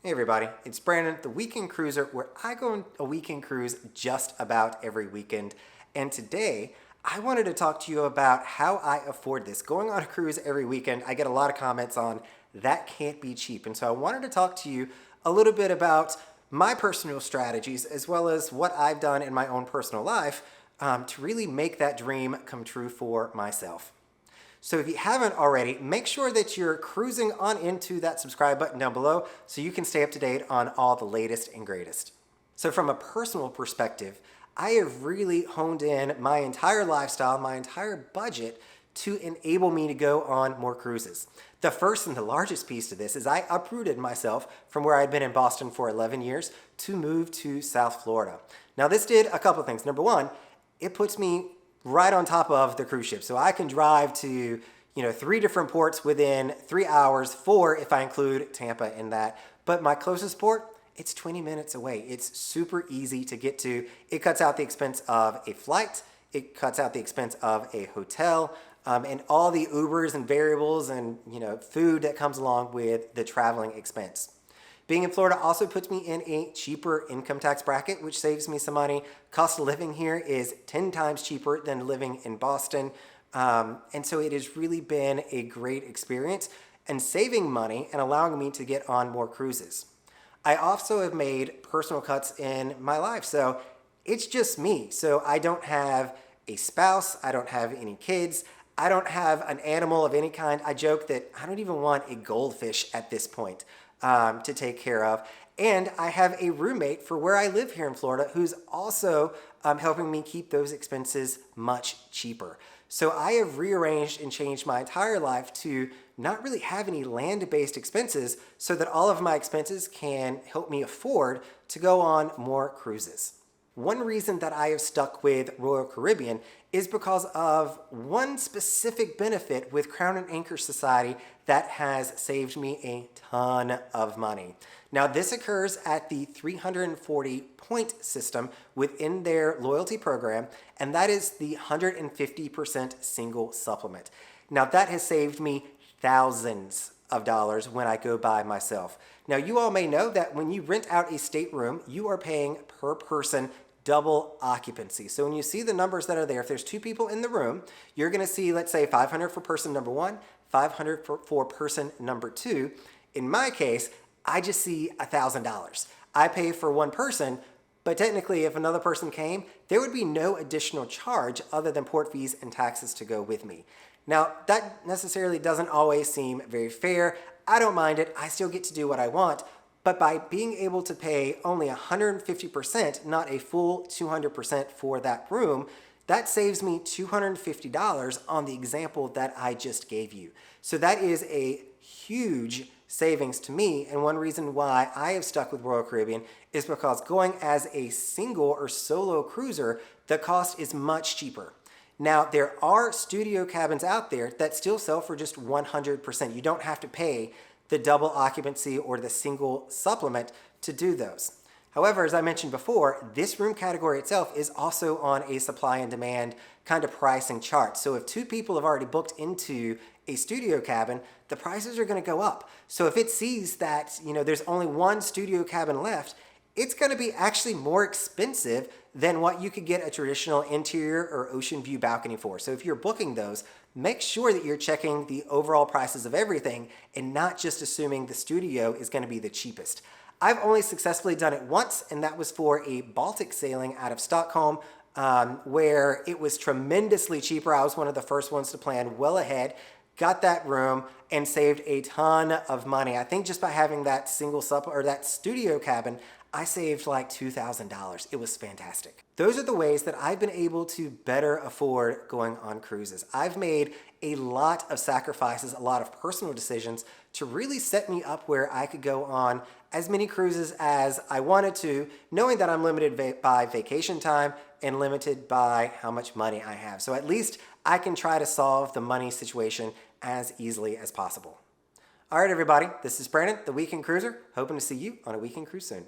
Hey everybody, it's Brandon, the Weekend Cruiser, where I go on a weekend cruise just about every weekend. And today, I wanted to talk to you about how I afford this. Going on a cruise every weekend, I get a lot of comments on that can't be cheap. And so I wanted to talk to you a little bit about my personal strategies as well as what I've done in my own personal life to really make that dream come true for myself. So if you haven't already, make sure that you're cruising on into that subscribe button down below so you can stay up to date on all the latest and greatest. So from a personal perspective, I have really honed in my entire lifestyle, my entire budget to enable me to go on more cruises. The first and the largest piece to this is I uprooted myself from where I'd been in Boston for 11 years to move to South Florida. Now this did a couple of things. Number one, it puts me right on top of the cruise ship. So I can drive to, 3 different ports within 3 hours, 4 if I include Tampa in that. But my closest port, it's 20 minutes away. It's super easy to get to. It cuts out the expense of a flight. It cuts out the expense of a hotel and all the Ubers and variables and, food that comes along with the traveling expense. Being in Florida also puts me in a cheaper income tax bracket, which saves me some money. Cost of living here is 10 times cheaper than living in Boston. And so it has really been a great experience and saving money and allowing me to get on more cruises. I also have made personal cuts in my life. So it's just me. So I don't have a spouse. I don't have any kids. I don't have an animal of any kind. I joke that I don't even want a goldfish at this point. To take care of. And I have a roommate for where I live here in Florida who's also helping me keep those expenses much cheaper. So I have rearranged and changed my entire life to not really have any land-based expenses so that all of my expenses can help me afford to go on more cruises. One reason that I have stuck with Royal Caribbean is because of one specific benefit with Crown and Anchor Society that has saved me a ton of money. Now this occurs at the 340 point system within their loyalty program, and that is the 150% single supplement. Now that has saved me thousands of dollars when I go by myself. Now you all may know that when you rent out a stateroom, you are paying per person double occupancy. So when you see the numbers that are there, if there's 2 people in the room, you're gonna see, let's say $500 for person number 1, $500 for person number 2. In my case, I just see $1,000. I pay for one person, but technically if another person came, there would be no additional charge other than port fees and taxes to go with me. Now, that necessarily doesn't always seem very fair. I don't mind it. I still get to do what I want. But by being able to pay only 150%, not a full 200% for that room, that saves me $250 on the example that I just gave you. So that is a huge savings to me, and one reason why I have stuck with Royal Caribbean is because going as a single or solo cruiser, the cost is much cheaper. Now, there are studio cabins out there that still sell for just 100%. You don't have to pay the double occupancy or the single supplement to do those. However, as I mentioned before, this room category itself is also on a supply and demand kind of pricing chart. So if 2 people have already booked into a studio cabin, the prices are going to go up. So if it sees that, there's only one studio cabin left, it's going to be actually more expensive than what you could get a traditional interior or ocean view balcony for. So if you're booking those, make sure that you're checking the overall prices of everything and not just assuming the studio is going to be the cheapest. I've only successfully done it once, and that was for a Baltic sailing out of Stockholm, where it was tremendously cheaper. I was one of the first ones to plan well ahead, got that room, and saved a ton of money. I think just by having that single or that studio cabin, I saved like $2,000. It was fantastic. Those are the ways that I've been able to better afford going on cruises. I've made a lot of sacrifices, a lot of personal decisions to really set me up where I could go on as many cruises as I wanted to, knowing that I'm limited by vacation time and limited by how much money I have. So at least I can try to solve the money situation as easily as possible. All right, everybody, this is Brandon, the Weekend Cruiser, hoping to see you on a weekend cruise soon.